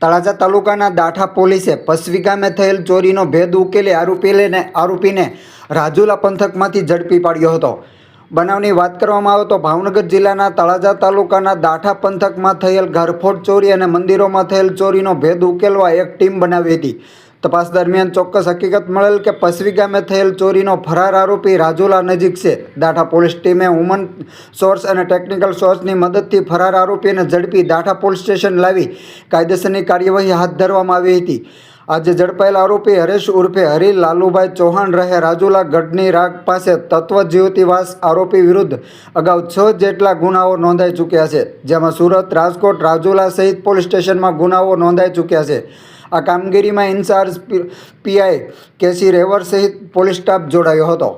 તળાજા તાલુકાના દાઠા પોલીસે પસવી ગામે થયેલ ચોરીનો ભેદ ઉકેલી આરોપીને રાજુલા પંથકમાંથી ઝડપી પાડ્યો હતો। બનાવની વાત કરવામાં આવે તો ભાવનગર જિલ્લાના તળાજા તાલુકાના દાઠા પંથકમાં થયેલ ઘરફોડ ચોરી અને મંદિરોમાં થયેલ ચોરીનો ભેદ ઉકેલવા એક ટીમ બનાવી હતી। તપાસ દરમિયાન ચોક્કસ હકીકત મળેલ કે પસવી ગામે થયેલ ચોરીનો ફરાર આરોપી રાજુલા નજીક છે। દાઠા પોલીસ ટીમે હ્યુમન સોર્સ અને ટેકનિકલ સોર્સની મદદથી ફરાર આરોપીને ઝડપી દાઠા પોલીસ સ્ટેશન લાવી કાયદેસરની કાર્યવાહી હાથ ધરવામાં આવી હતી। આજે ઝડપાયેલ આરોપી હરેશ ઉર્ફે હરી લાલુભાઈ ચૌહાણ રહે રાજુલા ગઢની રાગ પાસે તત્વ જ્યોતિવાસ આરોપી વિરુદ્ધ અગાઉ 6 જેટલા ગુનાઓ નોંધાઈ ચૂક્યા છે, જેમાં સુરત, રાજકોટ, રાજુલા સહિત પોલીસ સ્ટેશનમાં ગુનાઓ નોંધાઈ ચૂક્યા છે। આ કામગીરીમાં ઇન્ચાર્જ પીઆઈ કેસી રેવર સહિત પોલીસ સ્ટાફ જોડાયો હતો।